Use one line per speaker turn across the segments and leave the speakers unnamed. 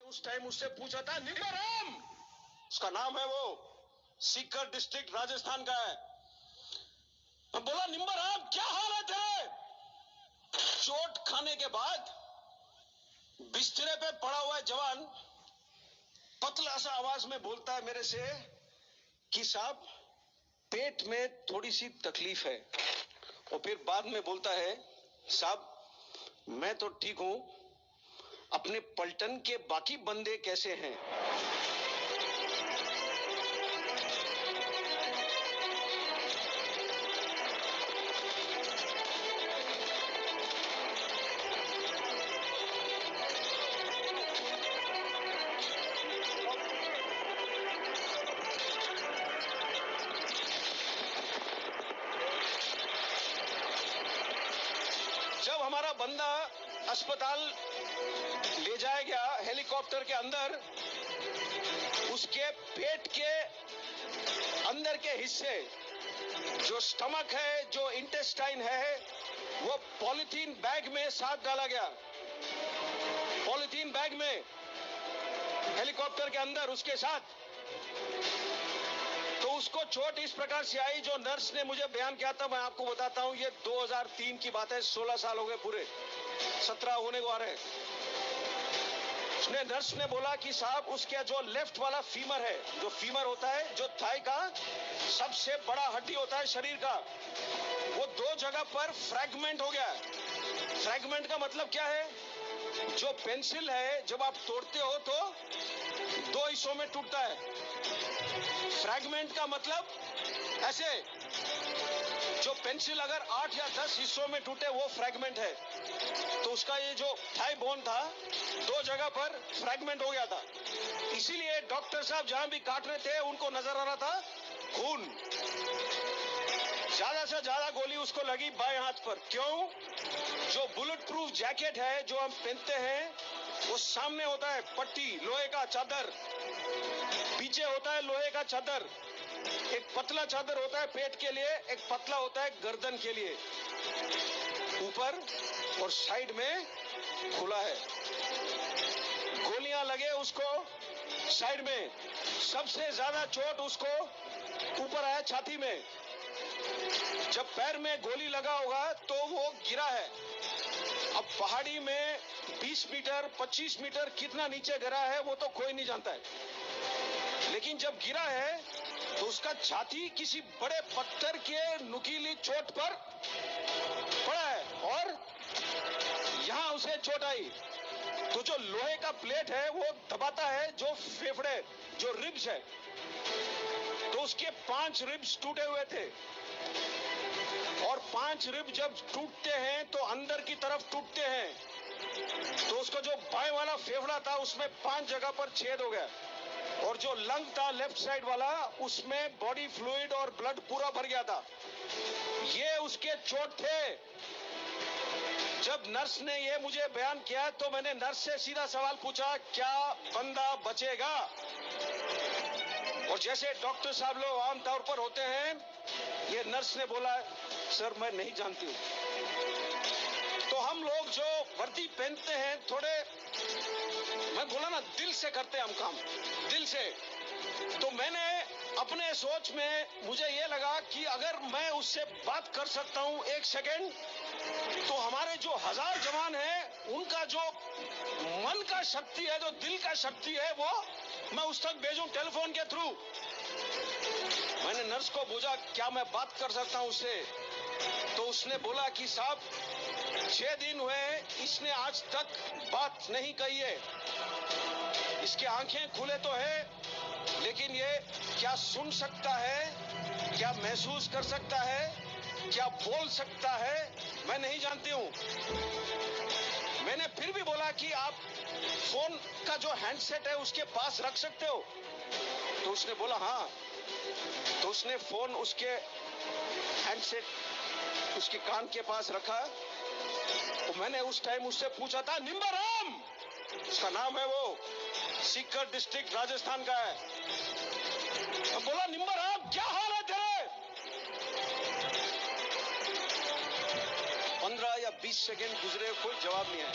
उस टाइम उससे पूछा था निम्बराम, उसका नाम है, वो सीकर डिस्ट्रिक्ट राजस्थान का है। मैं बोला निम्बराम क्या हाल है तेरे? चोट खाने के बाद बिस्तरे पे पड़ा हुआ जवान पतला सा आवाज में बोलता है मेरे से कि साहब पेट में थोड़ी सी तकलीफ है, और फिर बाद में बोलता है साहब मैं तो ठीक हूं, अपने पलटन के बाकी बंदे कैसे हैं? जब हमारा बंदा अस्पताल ले जाया गया हेलीकॉप्टर के अंदर, उसके पेट के अंदर के हिस्से जो स्टमक है, जो इंटेस्टाइन है, वो पॉलीथीन बैग में साथ डाला गया। पॉलीथीन बैग में हेलीकॉप्टर के अंदर उसके साथ। तो उसको चोट इस प्रकार से आई, जो नर्स ने मुझे बयान किया था, मैं आपको बताता हूं, ये 2003 की बात है, 16 साल हो गए पूरे, 17 होने को आ रहे। उसने नर्स ने बोला कि साहब उसके जो लेफ्ट वाला फीमर है, जो फीमर होता है, जो थाई का सबसे बड़ा हड्डी होता है शरीर का, वो दो जगह पर फ्रैगमेंट हो गया। फ्रैगमेंट का मतलब क्या है? जो पेंसिल है जब आप तोड़ते हो तो दो हिस्सों में टूटता है। फ्रैगमेंट का मतलब ऐसे, जो पेंसिल अगर 8 या 10 हिस्सों में टूटे वो फ्रैगमेंट है। तो उसका ये जो थाई बोन था, दो जगह पर फ्रैगमेंट हो गया था। इसीलिए डॉक्टर साहब जहां भी काट रहे थे उनको नजर आ रहा था खून। ज्यादा से ज्यादा गोली उसको लगी बाएं हाथ पर। क्यों? जो बुलेट प्रूफ जैकेट है जो हम पहनते हैं, वो सामने होता है पट्टी, लोहे का चादर, पीछे होता है लोहे का चादर। एक पतला चादर होता है पेट के लिए, एक पतला होता है गर्दन के लिए। ऊपर और साइड में खुला है। गोलियां लगे उसको साइड में। सबसे ज्यादा चोट उसको ऊपर आया छाती में। जब पैर में गोली लगा होगा तो वो गिरा है। अब पहाड़ी में 20 मीटर 25 मीटर कितना नीचे गिरा है वो तो कोई नहीं जानता है, लेकिन जब गिरा है तो उसका छाती किसी बड़े पत्थर के नुकीली चोट पर पड़ा है, और यहां उसे चोट आई। तो जो लोहे का प्लेट है वो दबाता है जो फेफड़े, जो रिब्स है, तो उसके 5 रिब्स टूटे हुए थे। और 5 रिब जब टूटते हैं तो अंदर की तरफ टूटते हैं। तो उसका जो बाएं वाला फेफड़ा था उसमें 5 जगह पर छेद हो गया, और जो लंग था लेफ्ट साइड वाला, उसमें बॉडी फ्लूइड और ब्लड पूरा भर गया था। ये उसके चोट थे। जब नर्स ने ये मुझे बयान किया तो मैंने नर्स से सीधा सवाल पूछा, क्या बंदा बचेगा? और जैसे डॉक्टर साहब लोग आमतौर पर होते हैं, ये नर्स ने बोला सर मैं नहीं जानती हूं। तो हम लोग जो वर्दी पहनते हैं थोड़े, मैं बोला ना, दिल से करते हैं हम काम, दिल से। तो मैंने अपने सोच में मुझे ये लगा कि अगर मैं उससे बात कर सकता हूं 1 सेकेंड, तो हमारे जो 1000 जवान हैं उनका जो मन का शक्ति है, जो दिल का शक्ति है, वो मैं उस तक भेजूं टेलीफोन के थ्रू। मैंने नर्स को पूछा क्या मैं बात कर सकता हूं उससे? तो उसने बोला कि साहब 6 दिन हुए इसने आज तक बात नहीं कही है। इसकी आंखें खुले तो है, लेकिन ये क्या सुन सकता है, क्या महसूस कर सकता है, क्या बोल सकता है, मैं नहीं जानती हूं। मैंने फिर भी बोला कि आप फोन का जो हैंडसेट है उसके पास रख सकते हो? तो उसने बोला हाँ। तो उसने फोन उसके हैंडसेट उसके कान के पास रखा। तो मैंने उस टाइम उससे पूछा था निम्बराम, उसका नाम है, वो सीकर डिस्ट्रिक्ट राजस्थान का है। तो बोला निम्बराम क्या हाल है तेरे? 15 या 20 सेकेंड गुजरे, कोई जवाब नहीं आया।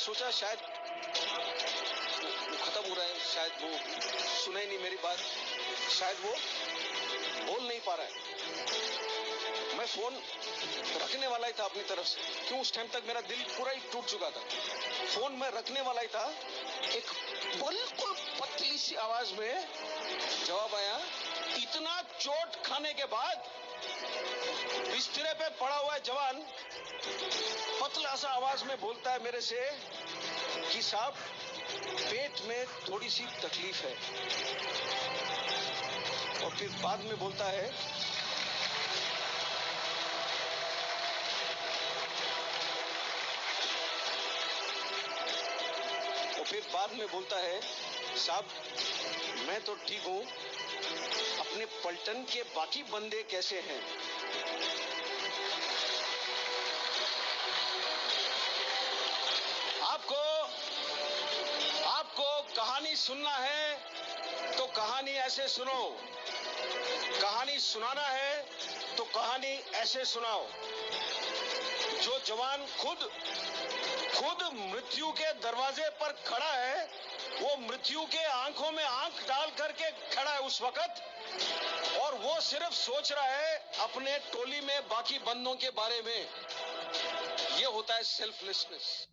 सोचा शायद वो खत्म हो रहा है, शायद वो सुने नहीं मेरी बात, शायद वो बोल नहीं पा रहा है। मैं फोन रखने वाला ही था अपनी तरफ से, क्यों उस टाइम तक मेरा दिल पूरा ही टूट चुका था। फोन मैं रखने वाला ही था, एक बिल्कुल पतली सी आवाज में जवाब आया। इतना चोट खाने के बाद बिस्तरे पे पड़ा हुआ है जवान पतला सा आवाज में बोलता है मेरे से कि साहब पेट में थोड़ी सी तकलीफ है, और फिर बाद में बोलता है साहब मैं तो ठीक हूं, अपने पलटन के बाकी बंदे कैसे हैं? आपको कहानी सुनना है तो कहानी ऐसे सुनो, कहानी सुनाना है तो कहानी ऐसे सुनाओ। जो जवान खुद मृत्यु के दरवाजे पर खड़ा है, वो मृत्यु के आंखों में आंख डाल करके खड़ा है उस वक्त, और वो सिर्फ सोच रहा है अपने टोली में बाकी बंदों के बारे में। ये होता है सेल्फलेसनेस।